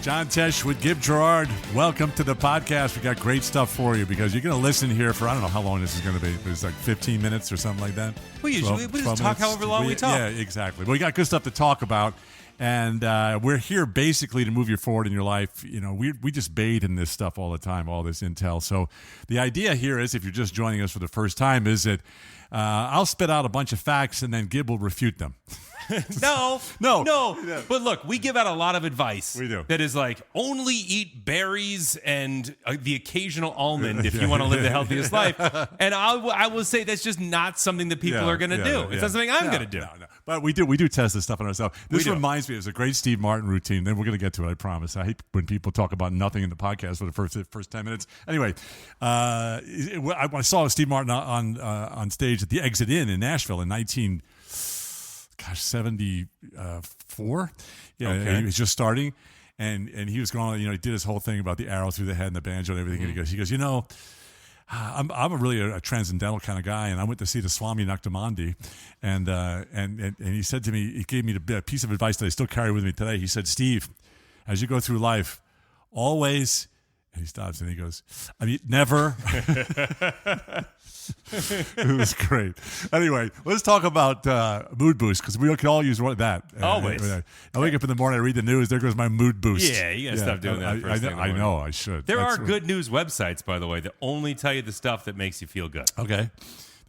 John Tesh with Gib Gerard. Welcome to the podcast. We got great stuff for you because you're going to listen here for, I don't know how long this is going to be. It's like 15 minutes or something like that. We just talk however long we talk. Yeah, exactly. Well, we got good stuff to talk about. And we're here basically to move you forward in your life. You know, we just bathe in this stuff all the time, all this intel. So the idea here is, if you're just joining us for the first time, is that I'll spit out a bunch of facts and then Gib will refute them. No. Yeah. But look, we give out a lot of advice. We do. That is like, only eat berries and the occasional almond if you want to live the healthiest life. And I will say that's just not something that people are going to do. It's not something I'm going to do. No. But we do test this stuff on ourselves. This reminds me, it was a great Steve Martin routine. Then we're going to get to it, I promise. I hate when people talk about nothing in the podcast for the first 10 minutes. Anyway, I saw Steve Martin on stage at the Exit Inn in Nashville in 1974. Yeah, okay. He was just starting, and he was going. He did his whole thing about the arrow through the head and the banjo and everything. Mm-hmm. And he goes, I'm a transcendental kind of guy, and I went to see the Swami Naktamandi, and he said to me, he gave me a piece of advice that I still carry with me today. He said, Steve, as you go through life, always. And he stops and he goes, never. It was great. Anyway, let's talk about mood boost, because we can all use one of that. Always. I wake up in the morning, I read the news, there goes my mood boost. Yeah, you got to stop doing that first thing in the morning. I know, I should. There are good news websites, by the way, that only tell you the stuff that makes you feel good. Okay.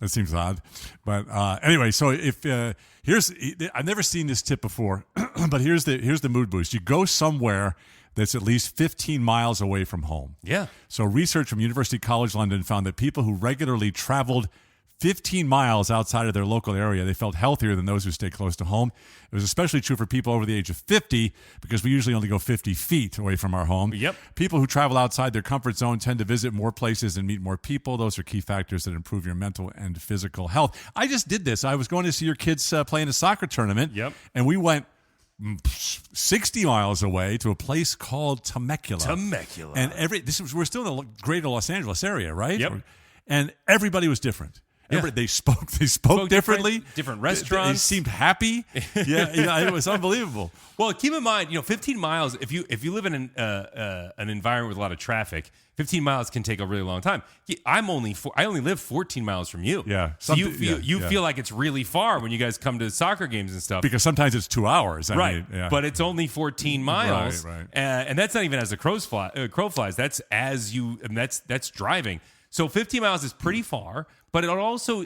That seems odd. But anyway, so if I've never seen this tip before, but here's the mood boost. You go somewhere that's at least 15 miles away from home. Yeah. So research from University College London found that people who regularly traveled 15 miles outside of their local area, they felt healthier than those who stay close to home. It was especially true for people over the age of 50, because we usually only go 50 feet away from our home. Yep. People who travel outside their comfort zone tend to visit more places and meet more people. Those are key factors that improve your mental and physical health. I just did this. I was going to see your kids play in a soccer tournament. Yep. And we went 60 miles away to a place called Temecula. And we're still in the greater Los Angeles area, right? Yep. And everybody was different. Yeah. They spoke differently. Different restaurants. They seemed happy. Yeah, it was unbelievable. Well, keep in mind, 15 miles. If you live in an environment with a lot of traffic, 15 miles can take a really long time. I only live 14 miles from you. Yeah. So you feel like it's really far when you guys come to soccer games and stuff. Because sometimes it's 2 hours. I mean, yeah. But it's only 14 miles. Right. And that's not even as the crow flies. That's that's driving. So 15 miles is pretty far, but it also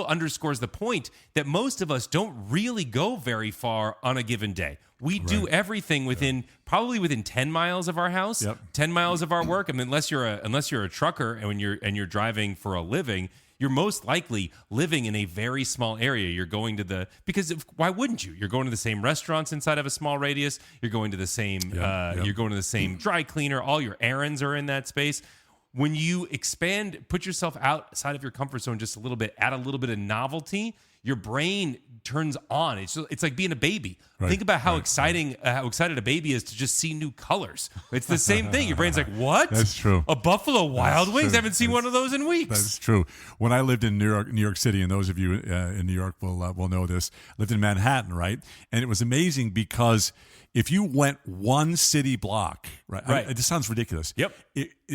underscores the point that most of us don't really go very far on a given day. We do everything probably within 10 miles of our house, 10 miles of our work. I mean, unless you're a trucker and you're driving for a living, you're most likely living in a very small area. You're going to why wouldn't you? You're going to the same restaurants inside of a small radius. You're going to the same you're going to the same dry cleaner. All your errands are in that space. When you put yourself outside of your comfort zone just a little bit, add a little bit of novelty, your brain turns on. It's like being a baby. Right, Think about how excited a baby is to just see new colors. It's the same thing. Your brain's like, what? That's true. A Buffalo Wild Wings? I haven't seen one of those in weeks. That's true. When I lived in New York City, and those of you in New York will know this, lived in Manhattan, right? And it was amazing because if you went one city block, right? This sounds ridiculous. Yep.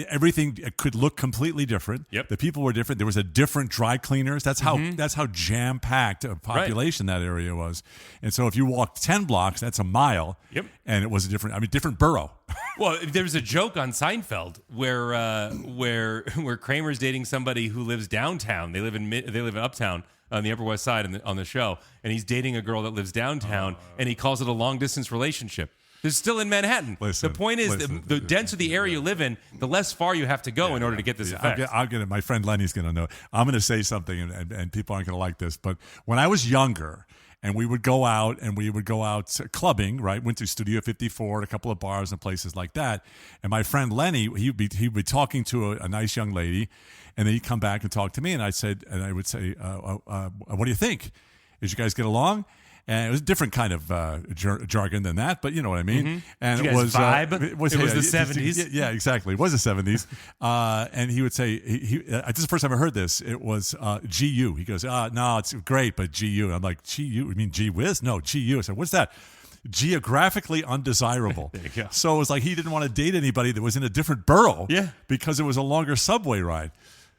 Everything could look completely different. Yep. The people were different. There was a different dry cleaners. That's how jam-packed a population that area was. And so if you walked 10 blocks, that's a mile. Yep. And it was different borough. Well, there's a joke on Seinfeld where Kramer's dating somebody who lives downtown. They live in Uptown on the Upper West Side on the show, and he's dating a girl that lives downtown, and he calls it a long-distance relationship. They're still in Manhattan. The point is, the denser the area you live in, the less far you have to go in order to get this effect. I'll get it. My friend Lenny's going to know. I'm going to say something, and people aren't going to like this, but when I was younger, and we would go out clubbing, right? Went to Studio 54, a couple of bars and places like that. And my friend Lenny, he'd be talking to a nice young lady, and then he'd come back and talk to me, and I would say, what do you think? Did you guys get along? And it was a different kind of jargon than that, but you know what I mean. Mm-hmm. And it was vibe. It was the 70s. Yeah, exactly. It was the 70s. And he would say, this is the first time I heard this. It was GU. He goes, no, it's great, but GU. I'm like, GU? You mean Gee Whiz? No, GU. I said, what's that? geographically undesirable. There you go. So it was like he didn't want to date anybody that was in a different borough because it was a longer subway ride.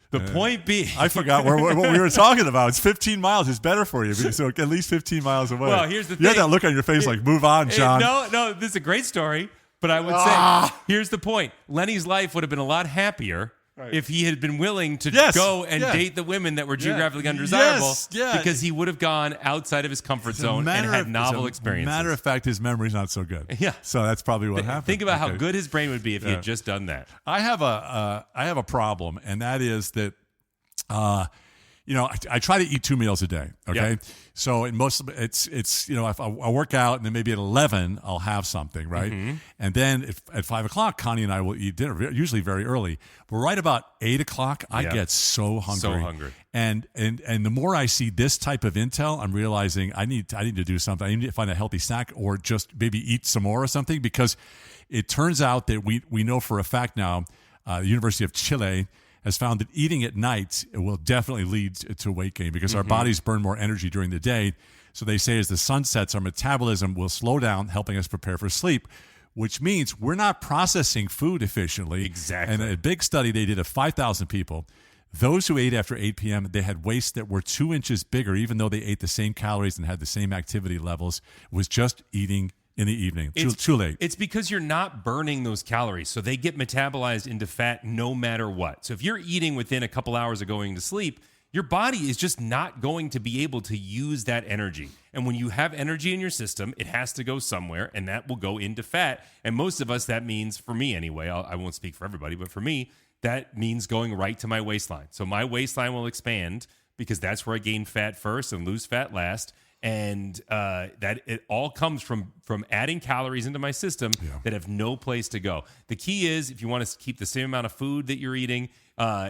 The point being, I forgot what we were talking about. It's 15 miles. It's better for you. So at least 15 miles away. Well, here's the thing. You had that look on your face like, move on, John. No, this is a great story. But I would say, here's the point. Lenny's life would have been a lot happier if he had been willing to go and date the women that were geographically undesirable because he would have gone outside of his comfort zone and had novel experiences. Matter of fact, his memory's not so good. Yeah. So that's probably what happened. Think about how good his brain would be if he had just done that. I have a problem, and that is that I try to eat 2 meals a day. Okay, so in most of it's if I work out and then maybe at 11 I'll have something, right, and then at 5 o'clock Connie and I will eat dinner, usually very early. But right about 8 o'clock I get so hungry, and the more I see this type of intel, I'm realizing I need to do something. I need to find a healthy snack or just maybe eat some more or something, because it turns out that we know for a fact now, the University of Chile has found that eating at night will definitely lead to weight gain because our bodies burn more energy during the day. So they say as the sun sets, our metabolism will slow down, helping us prepare for sleep, which means we're not processing food efficiently. Exactly. And a big study they did of 5,000 people, those who ate after 8 p.m., they had waists that were 2 inches bigger, even though they ate the same calories and had the same activity levels. It was just eating in the evening. Too late. It's because you're not burning those calories, so they get metabolized into fat no matter what. So if you're eating within a couple hours of going to sleep, your body is just not going to be able to use that energy. And when you have energy in your system, it has to go somewhere, and that will go into fat. And most of us, that means, for me anyway, I won't speak for everybody, but for me, that means going right to my waistline. So my waistline will expand because that's where I gain fat first and lose fat last. And that it all comes from adding calories into my system that have no place to go. The key is, if you want to keep the same amount of food that you're eating,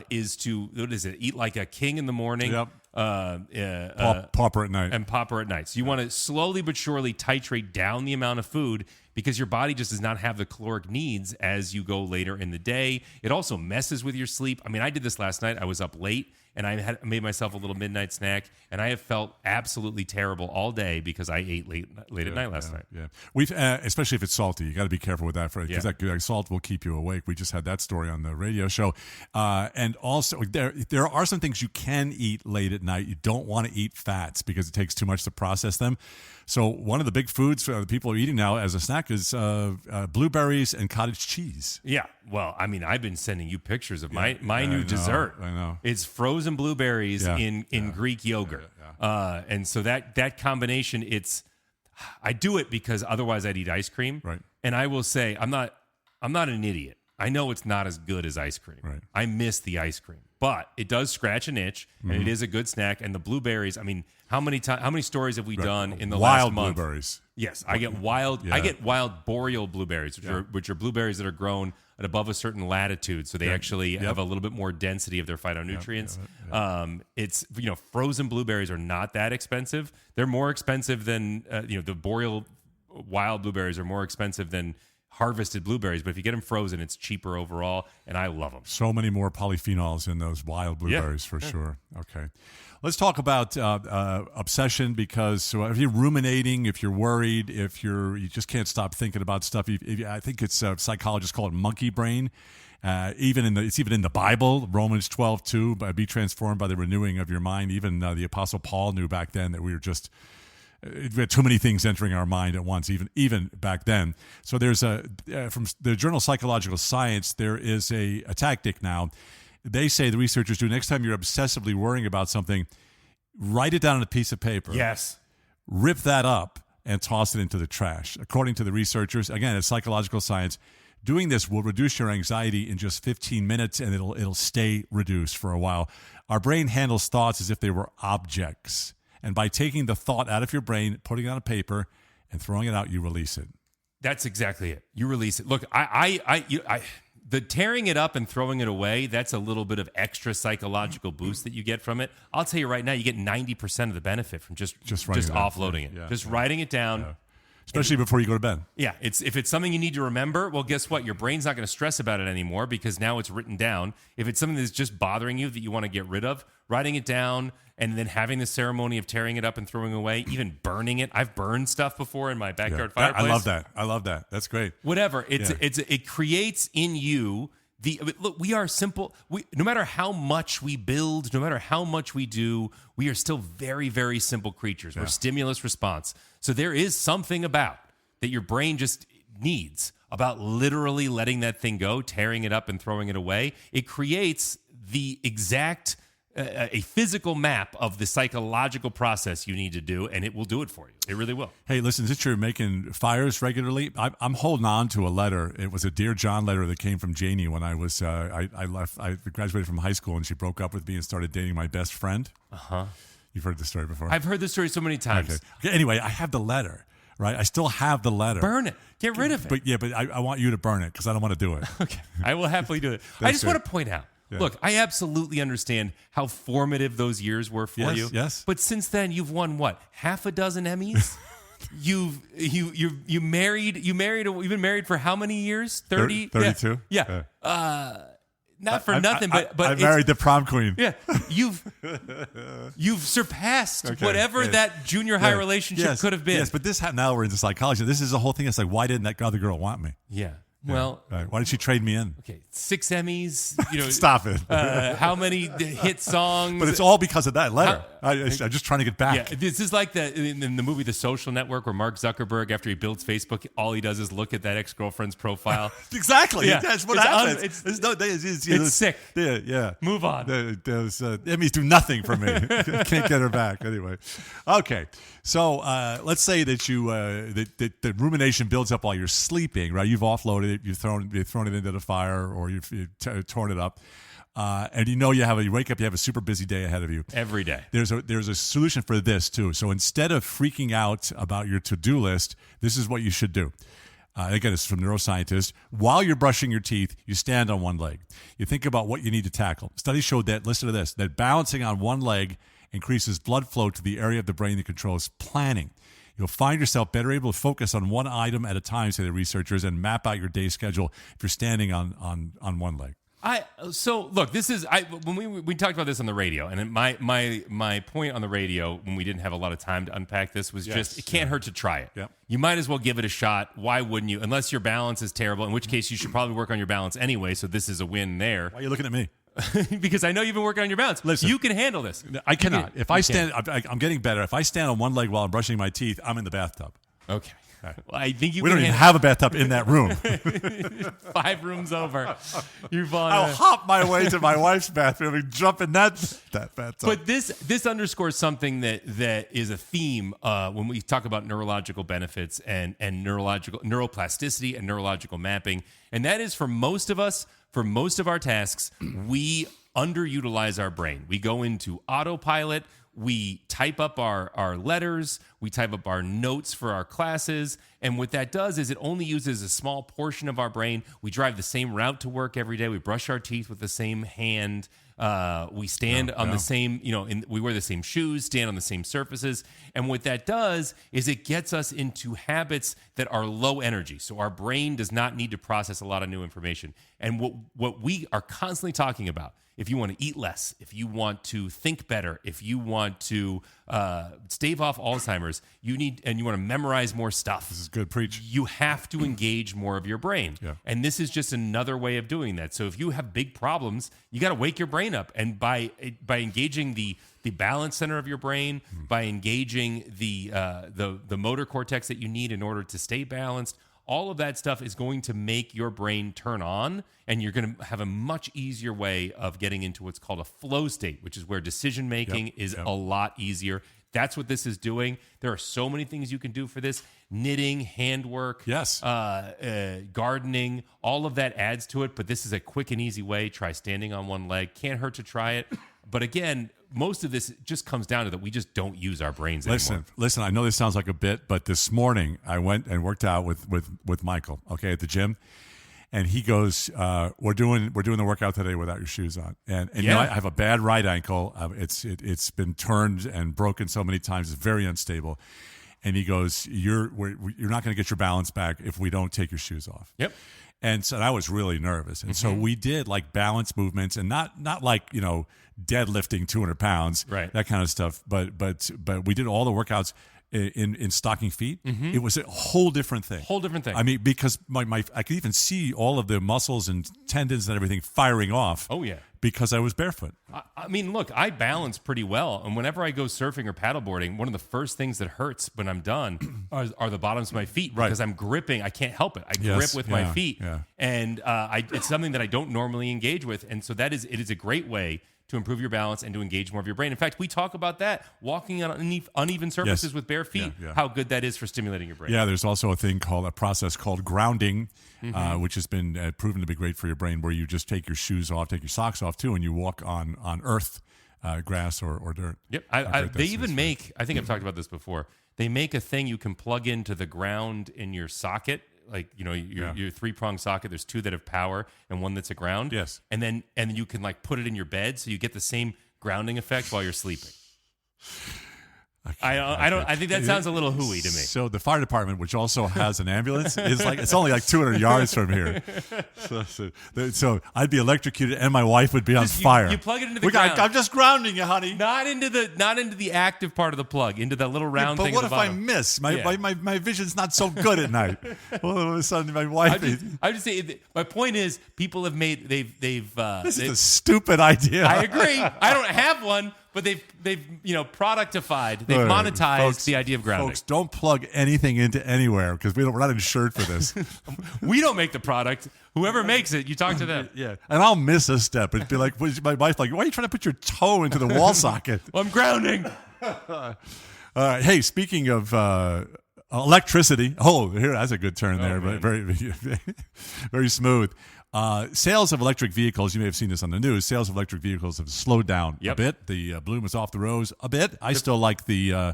is to eat like a king in the morning, pauper at night, and pauper at night. So you want to slowly but surely titrate down the amount of food because your body just does not have the caloric needs as you go later in the day. It also messes with your sleep. I mean, I did this last night. I was up late, and I made myself a little midnight snack, and I have felt absolutely terrible all day because I ate late at night last night. Yeah, we've especially if it's salty, you got to be careful with that because that salt will keep you awake. We just had that story on the radio show, and also there are some things you can eat late at night. You don't want to eat fats because it takes too much to process them. So one of the big foods people are eating now as a snack is blueberries and cottage cheese. Yeah, well, I mean, I've been sending you pictures of my new dessert. I know. It's frozen blueberries in Greek yogurt. And so that combination, I do it because otherwise I'd eat ice cream. Right. And I will say, I'm not an idiot. I know it's not as good as ice cream. Right. I miss the ice cream, but it does scratch an itch, and it is a good snack. And the blueberries, I mean, how many stories have we done in the last month? Wild blueberries. Yes, I get wild boreal blueberries, which are blueberries that are grown at above a certain latitude, so they actually have a little bit more density of their phytonutrients. It's frozen blueberries are not that expensive. They're more expensive than the boreal wild blueberries are more expensive than harvested blueberries, but if you get them frozen, it's cheaper overall, and I love them. So many more polyphenols in those wild blueberries for sure. Okay. Let's talk about obsession, because if you're ruminating, if you're worried, if you just can't stop thinking about stuff, I think it's psychologists call it monkey brain. It's even in the Bible, Romans 12:2, be transformed by the renewing of your mind. Even the Apostle Paul knew back then that we had too many things entering our mind at once, even back then. So there's from the journal Psychological Science, there is a tactic now. They say, the researchers do, next time you're obsessively worrying about something, write it down on a piece of paper. Yes. Rip that up and toss it into the trash. According to the researchers, again, it's Psychological Science, doing this will reduce your anxiety in just 15 minutes, and it'll stay reduced for a while. Our brain handles thoughts as if they were objects. And by taking the thought out of your brain, putting it on a paper, and throwing it out, you release it. That's exactly it. You release it. Look, the tearing it up and throwing it away, that's a little bit of extra psychological boost that you get from it. I'll tell you right now, you get 90% of the benefit from just offloading it. Just writing it down. Yeah. Especially before you go to bed. Yeah, if it's something you need to remember, well, guess what? Your brain's not going to stress about it anymore because now it's written down. If it's something that's just bothering you that you want to get rid of, writing it down and then having the ceremony of tearing it up and throwing away, even burning it. I've burned stuff before in my backyard fireplace. I love that. That's great. Whatever. It creates in you look, we are simple. No matter how much we build, no matter how much we do, we are still very, very simple creatures. We're stimulus response. So there is something about that your brain just needs about literally letting that thing go, tearing it up and throwing it away. It creates the exact a physical map of the psychological process you need to do, and it will do it for you. It really will. Hey, listen, since you're making fires regularly, I'm holding on to a letter. It was a Dear John letter that came from Janie when I was I graduated from high school, and she broke up with me and started dating my best friend. You've heard this story before. I've heard this story so many times. Okay. Anyway, I have the letter. Right, I still have the letter. Burn it. Get rid of it. But I want you to burn it because I don't want to do it. Okay, I will happily do it. I just want to point out. Yeah. Look, I absolutely understand how formative those years were for you. Yes. But since then, you've won what? Half a dozen Emmys. You've been married for how many years? 30? 32. Yeah. Not for nothing, but I married the prom queen. Yeah, you've surpassed whatever that junior high relationship could have been. Yes, but now we're into psychology. This is the whole thing. It's like, why didn't that other girl want me? Yeah. Well, why did she trade me in? Okay, 6 Emmys. Stop it. How many hit songs? But it's all because of that letter. I'm just trying to get back. Yeah, this is like in the movie The Social Network, where Mark Zuckerberg, after he builds Facebook, all he does is look at that ex-girlfriend's profile. Exactly. Yeah. That's what happens. It's sick. Yeah. Move on. Those Emmys do nothing for me. Can't get her back anyway. Okay. So let's say that that the rumination builds up while you're sleeping, right? You've offloaded it, you've thrown it into the fire, or you've torn it up, and you wake up, you have a super busy day ahead of you. Every day. There's a solution for this too. So instead of freaking out about your to-do list, this is what you should do. Again, it's from neuroscientists. While you're brushing your teeth, you stand on one leg. You think about what you need to tackle. Studies showed that, listen to this, that balancing on one leg increases blood flow to the area of the brain that controls planning. You'll find yourself better able to focus on one item at a time, say the researchers, and map out your day schedule if you're standing on one leg. So look, this is when we talked about this on the radio, and my point on the radio when we didn't have a lot of time to unpack this was just it can't hurt to try it. Yep. You might as well give it a shot. Why wouldn't you? Unless your balance is terrible, in which case you should probably work on your balance anyway. So this is a win there. Why are you looking at me? Because I know you've been working on your balance. Listen, you can handle this. I cannot. If I stand, I'm getting better. If I stand on one leg while I'm brushing my teeth, I'm in the bathtub. Okay. Well, I think we don't even have a bathtub in that room. 5 rooms over. I'll hop my way to my wife's bathroom and jump in that bathtub. But this underscores something that is a theme when we talk about neurological benefits and neuroplasticity and neurological mapping. And that is for most of us, for most of our tasks, we underutilize our brain. We go into autopilot. We type up our letters. We type up our notes for our classes. And what that does is it only uses a small portion of our brain. We drive the same route to work every day. We brush our teeth with the same hand. We stand on the same, we wear the same shoes, stand on the same surfaces. And what that does is it gets us into habits that are low energy. So our brain does not need to process a lot of new information. And what we are constantly talking about, if you want to eat less, if you want to think better, if you want to stave off Alzheimer's, you want to memorize more stuff. This is good. Preach. You have to engage more of your brain. Yeah. And this is just another way of doing that. So if you have big problems, you got to wake your brain up. And by engaging the balance center of your brain, by engaging the motor cortex that you need in order to stay balanced, all of that stuff is going to make your brain turn on, and you're going to have a much easier way of getting into what's called a flow state, which is where decision making is a lot easier. That's what this is doing. There are so many things you can do for this. Knitting, handwork, gardening, all of that adds to it, but this is a quick and easy way. Try standing on one leg. Can't hurt to try it. But again, most of this just comes down to that we just don't use our brains anymore. Listen, I know this sounds like a bit, but this morning I went and worked out with Michael, at the gym. And he goes, we're doing the workout today without your shoes on. And I have a bad right ankle. It's been turned and broken so many times. It's very unstable. and he goes, you're not going to get your balance back if we don't take your shoes off. Yep. And so I was really nervous. And so we did like balance movements, and not like, deadlifting 200 pounds, right, that kind of stuff. But we did all the workouts in stocking feet. It was a whole different thing. I mean, because my I could even see all of the muscles and tendons and everything firing off. Oh, yeah. Because I was barefoot. I mean, look, I balance pretty well. And whenever I go surfing or paddleboarding, one of the first things that hurts when I'm done are the bottoms of my feet, because I'm gripping. I can't help it. I grip with my feet. Yeah. And it's something that I don't normally engage with. And so it is a great way to improve your balance and to engage more of your brain. In fact, we talk about that, walking on uneven surfaces with bare feet, how good that is for stimulating your brain. Yeah, there's also a process called grounding, which has been proven to be great for your brain, where you just take your shoes off, take your socks off too, and you walk on earth, grass or dirt. Yep. They even make, I think I've talked about this before, they make a thing you can plug into the ground in your socket. Like, your 3-prong socket, there's 2 that have power and 1 that's a ground. Yes. And then you can like put it in your bed so you get the same grounding effect while you're sleeping. I think that sounds a little hooey to me. So the fire department, which also has an ambulance, it's only like 200 yards from here. So I'd be electrocuted and my wife would be on fire. You plug it into the ground. I'm just grounding you, honey. Not into the active part of the plug, into that little round thing. But what at the if bottom. I miss? My vision's not so good at night. All of a sudden, my wife. I'm just saying. My point is, people have made This is a stupid idea. I agree. I don't have one. But they've productified, they've monetized folks, the idea of grounding. Folks, don't plug anything into anywhere, because we're not insured for this. We don't make the product. Whoever makes it, you talk to them. Yeah, and I'll miss a step. It'd be like, my wife's like, why are you trying to put your toe into the wall socket? Well, I'm grounding. All right. Hey, speaking of electricity. Oh, here, that's a good turn there. But very, very smooth. Sales of electric vehicles, you may have seen this on the news, sales of electric vehicles have slowed down a bit. The bloom is off the rose a bit. I still like I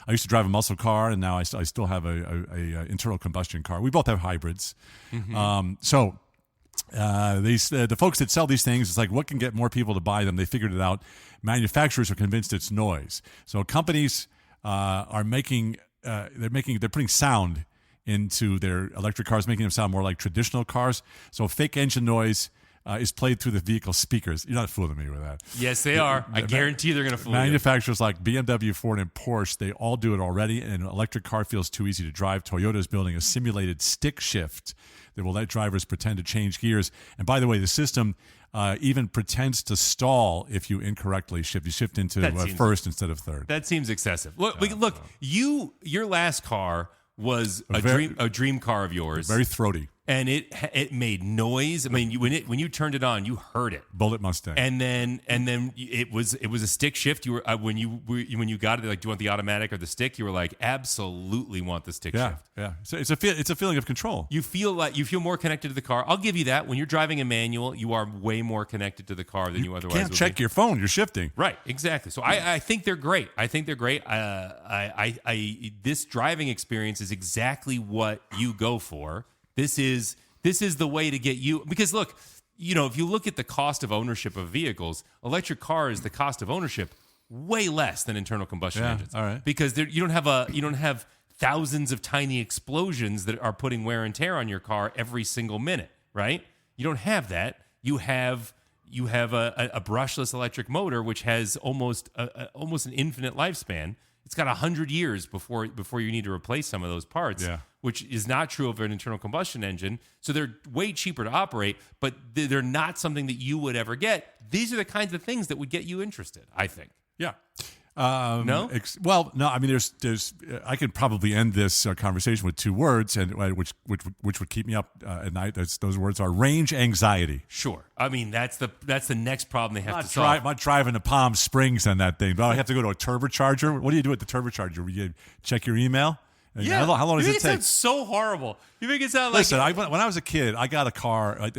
used to drive a muscle car, and now I still have a internal combustion car. We both have hybrids. The folks that sell these things, it's like, what can get more people to buy them? They figured it out. Manufacturers are convinced it's noise. So companies are they're putting sound into their electric cars, making them sound more like traditional cars. So fake engine noise is played through the vehicle speakers. You're not fooling me with that. Yes, they are. I guarantee they're going to fool you. Manufacturers like BMW, Ford, and Porsche, they all do it already, and an electric car feels too easy to drive. Toyota is building a simulated stick shift that will let drivers pretend to change gears. And by the way, the system even pretends to stall if you incorrectly shift. You shift into first instead of third. That seems excessive. Look, your last car was a dream car of yours. Very throaty. And it made noise. I mean, when you turned it on, you heard it. Bullet Mustang. And then it was a stick shift. You were when you got it, like, do you want the automatic or the stick? You were like, absolutely want the stick shift. Yeah. So it's a feeling of control. You feel more connected to the car. I'll give you that. When you're driving a manual, you are way more connected to the car than you otherwise would be. You can't check your phone. You're shifting. Right. Exactly. So I think they're great. This driving experience is exactly what you go for. This is the way to get you, because look, if you look at the cost of ownership of vehicles, electric cars, the cost of ownership way less than internal combustion engines. All right. Because you don't have thousands of tiny explosions that are putting wear and tear on your car every single minute, right? You don't have that. You have a brushless electric motor, which has almost an infinite lifespan. It's got 100 years before you need to replace some of those parts, which is not true of an internal combustion engine. So they're way cheaper to operate, but they're not something that you would ever get. These are the kinds of things that would get you interested, I think. Yeah. No? No. I mean, there's. I could probably end this conversation with 2 words, and which would keep me up at night. Those words are range anxiety. Sure. I mean, that's the next problem they have to solve. I'm not driving to Palm Springs on that thing, but I have to go to a turbocharger. What do you do at the turbocharger? You check your email. Yeah. How long does it take? Sounds so horrible. You make it sound like... Listen, when I was a kid, I got a car. I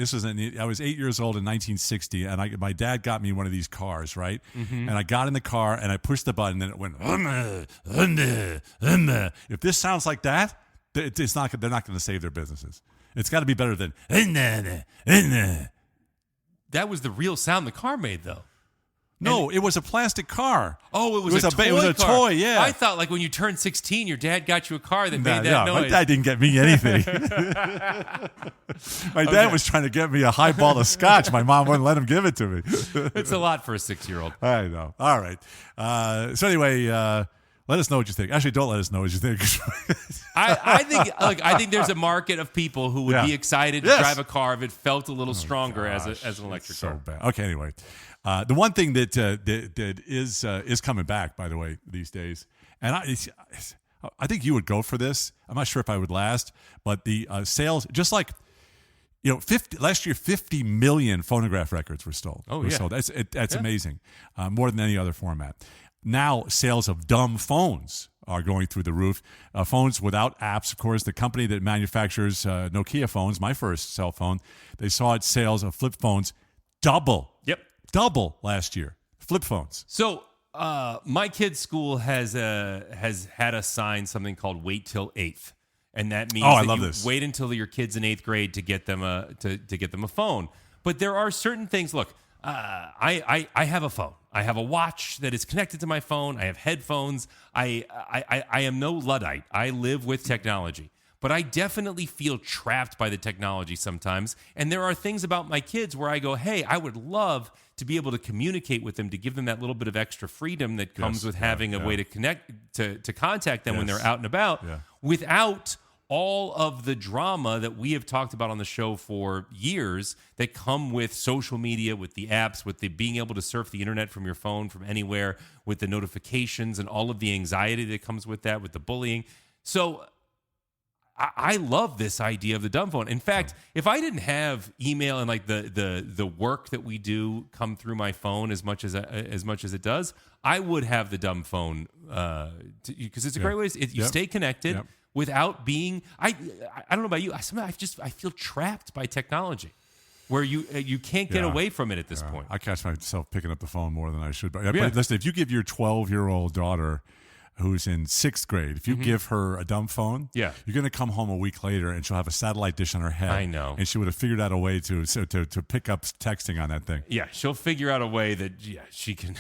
was 8 years old in 1960, and my dad got me one of these cars, right? Mm-hmm. And I got in the car, and I pushed the button, and it went... If this sounds like that, it's not. They're not going to save their businesses. It's got to be better than... That was the real sound the car made, though. No, it was a plastic car. Oh, it was a toy It was a car. toy, yeah. I thought like when you turned 16, your dad got you a car that made that No, noise. my dad didn't get me anything. My dad was trying to get me a high ball of scotch. My mom wouldn't let him give it to me. It's a lot for a 6-year-old. I know. All right. So anyway, let us know what you think. Actually, don't let us know what you think. I think there's a market of people who would be excited to drive a car if it felt a little stronger as an electric car. So bad. Okay. Anyway, the one thing that is coming back, by the way, these days, and I think you would go for this. I'm not sure if I would last, but the sales, just like last year, 50 million phonograph records were sold. Oh, yeah. Sold. That's amazing, more than any other format. Now, sales of dumb phones are going through the roof. Phones without apps, of course. The company that manufactures Nokia phones, my first cell phone, they saw its sales of flip phones double. Yep. Double last year. Flip phones. So my kid's school has had us sign something called Wait Till 8th. And that means that wait until your kid's in 8th grade to get them a phone. But there are certain things. Look, I have a phone. I have a watch that is connected to my phone. I have headphones. I am no Luddite. I live with technology. But I definitely feel trapped by the technology sometimes. And there are things about my kids where I go, hey, I would love to be able to communicate with them, to give them that little bit of extra freedom that comes with having a way to connect, to contact them when they're out and about without all of the drama that we have talked about on the show for years that come with social media, with the apps, with the being able to surf the internet from your phone from anywhere, with the notifications and all of the anxiety that comes with that, with the bullying. So I love this idea of the dumb phone. In fact, if I didn't have email and like the work that we do come through my phone as much as it does, I would have the dumb phone because it's a great way. You stay connected. Yep. Without being, I don't know about you. I feel trapped by technology, where you can't get away from it at this point. I catch myself picking up the phone more than I should. But listen, if you give your 12-year-old daughter, who's in 6th grade, if you give her a dumb phone, you're going to come home a week later and she'll have a satellite dish on her head. I know, and she would have figured out a way to pick up texting on that thing. Yeah, she'll figure out a way that she can.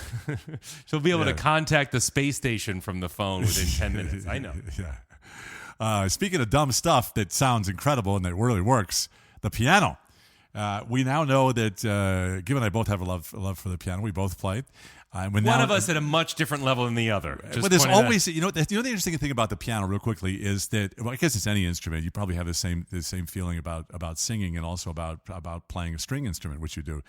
She'll be able to contact the space station from the phone within 10 minutes. I know. Yeah. Speaking of dumb stuff that sounds incredible and that really works, the piano. We now know that Gibb and I both have a love for the piano. We both play. One of us at a much different level than the other. But there's always, the interesting thing about the piano, real quickly, is that I guess it's any instrument. You probably have the same feeling about singing and also about playing a string instrument, which you do.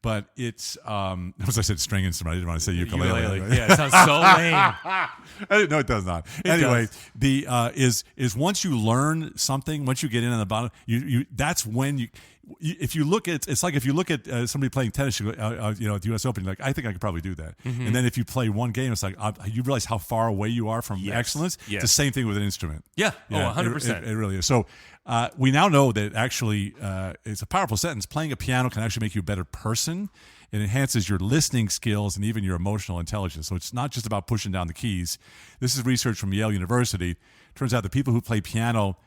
But it's, as I said, string instrument. I didn't want to say ukulele. Yeah, it sounds so lame. No, it does not. Anyway, is once you learn something, once you get in on the bottom, that's when you. If you look at, it's like if you look at somebody playing tennis, at the U.S. Open, you're like, I think I could probably do that. Mm-hmm. And then if you play one game, it's like you realize how far away you are from excellence. Yes. It's the same thing with an instrument. Yeah. 100%. It really is. So we now know that actually it's a powerful sentence. Playing a piano can actually make you a better person. It enhances your listening skills and even your emotional intelligence. So it's not just about pushing down the keys. This is research from Yale University. Turns out that people who play piano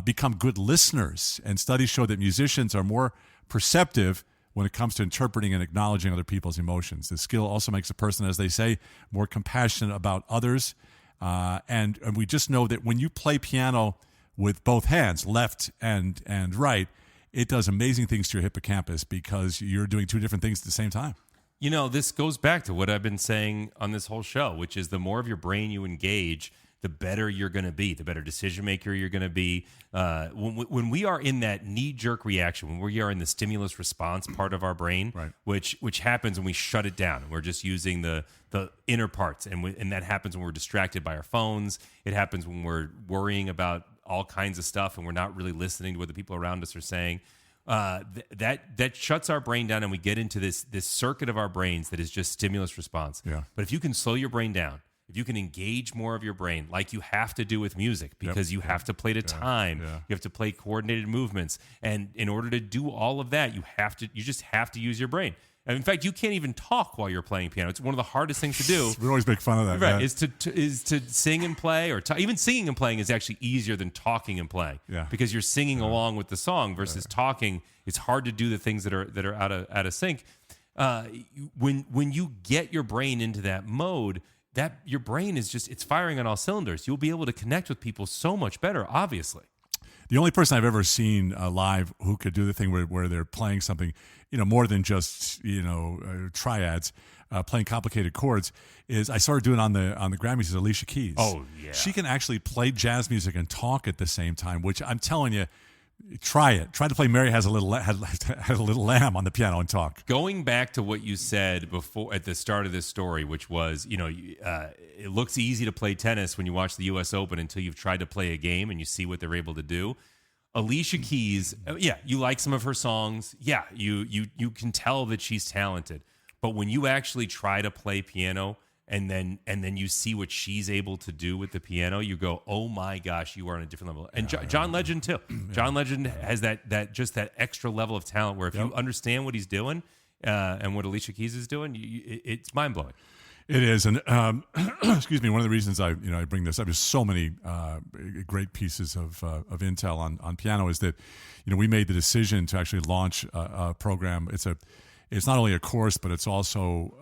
become good listeners, and studies show that musicians are more perceptive when it comes to interpreting and acknowledging other people's emotions. The skill also makes a person, as they say, more compassionate about others. And we just know that when you play piano with both hands, left and right, it does amazing things to your hippocampus because you're doing two different things at the same time. This goes back to what I've been saying on this whole show, which is the more of your brain you engage, the better you're going to be, the better decision maker you're going to be. When we are in that knee-jerk reaction, when we are in the stimulus response part of our brain, right, which happens when we shut it down, and we're just using the inner parts, and that happens when we're distracted by our phones. It happens when we're worrying about all kinds of stuff, and we're not really listening to what the people around us are saying. That shuts our brain down, and we get into this circuit of our brains that is just stimulus response. Yeah. But if you can slow your brain down, if you can engage more of your brain, like you have to do with music, because you have to play to time, you have to play coordinated movements, and in order to do all of that, you just have to use your brain. And in fact, you can't even talk while you're playing piano. It's one of the hardest things to do. We always make fun of that, right? Is to sing and play, or even singing and playing is actually easier than talking and playing, because you're singing along with the song versus talking. It's hard to do the things that are out of sync. when you get your brain into that mode, that your brain is just, it's firing on all cylinders. You'll be able to connect with people so much better, obviously. The only person I've ever seen live who could do the thing where they're playing something, more than just triads, playing complicated chords, is I saw her do it on the Grammys. Is Alicia Keys. Oh yeah, she can actually play jazz music and talk at the same time. Which I'm telling you, try it. Try to play Mary Has a Little Lamb on the piano and talk. Going back to what you said before at the start of this story, which was, it looks easy to play tennis when you watch the U.S. Open until you've tried to play a game and you see what they're able to do. Alicia Keys, you like some of her songs. Yeah, you can tell that she's talented. But when you actually try to play piano and then you see what she's able to do with the piano, you go, oh my gosh, you are on a different level. And John Legend too. John Legend has that just that extra level of talent where if you understand what he's doing and what Alicia Keys is doing, it's mind blowing. It is, and excuse me. One of the reasons I bring this up is so many great pieces of intel on piano is that we made the decision to actually launch a program. It's not only a course, but it's also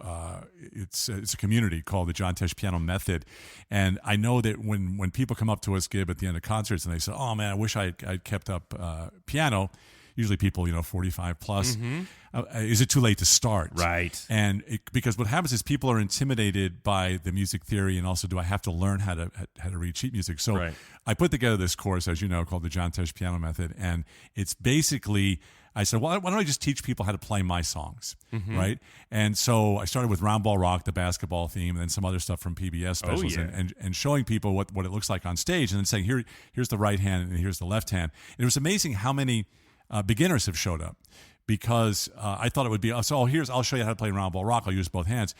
it's a community called the John Tesh Piano Method. And I know that when people come up to us, Gib, at the end of concerts, and they say, "Oh man, I wish I'd kept up piano." Usually people, 45 plus. Mm-hmm. Is it too late to start? Right. And because what happens is people are intimidated by the music theory, and also, do I have to learn how to read sheet music? So right. I put together this course, as you know, called the John Tesh Piano Method, and it's basically, I said, well, why don't I just teach people how to play my songs, mm-hmm. right? And so I started with Round Ball Rock, the basketball theme, and then some other stuff from PBS specials, and showing people what it looks like on stage, and then saying, here's the right hand and here's the left hand. And it was amazing how many beginners have showed up, because I thought it would be, I'll show you how to play Round Ball Rock. I'll use both hands.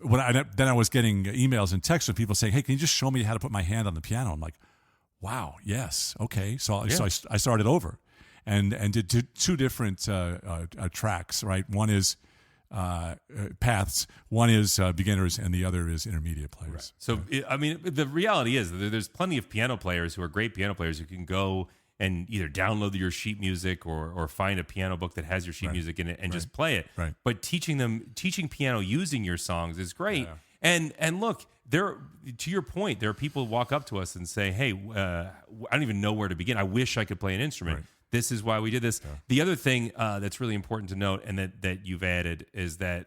Then I was getting emails and texts from people saying, hey, can you just show me how to put my hand on the piano? I'm like, wow, yes, okay. So I started over and did two different tracks, right? One is paths, one is beginners, and the other is intermediate players. Right. So, the reality is that there's plenty of piano players who are great piano players who can go and either download your sheet music or find a piano book that has your sheet music in it and just play it. Right. But teaching piano using your songs is great. Yeah. And look, to your point, there are people who walk up to us and say, hey, I don't even know where to begin. I wish I could play an instrument. Right. This is why we did this. Yeah. The other thing that's really important to note, and that you've added, is that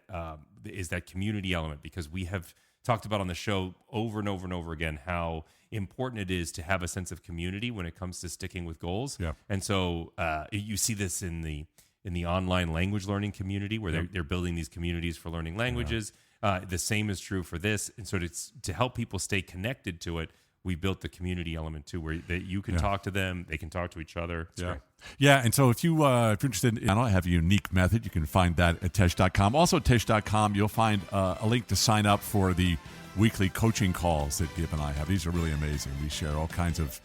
community element, because we have talked about on the show over and over and over again how important it is to have a sense of community when it comes to sticking with goals. Yeah. And so you see this in the online language learning community, where they're building these communities for learning languages. Yeah. The same is true for this. And so to help people stay connected to it, we built the community element too, where that you can talk to them, they can talk to each other. It's great. Yeah, and so if you're interested I have a unique method, you can find that at Tesh.com. Also at Tesh.com, you'll find a link to sign up for the weekly coaching calls that Gib and I have. These are really amazing. We share all kinds of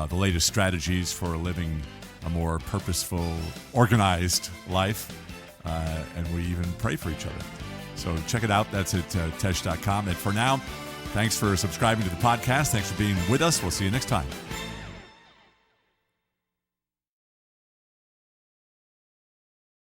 the latest strategies for living a more purposeful, organized life, and we even pray for each other. So check it out. That's at Tesh.com. And for now, thanks for subscribing to the podcast. Thanks for being with us. We'll see you next time.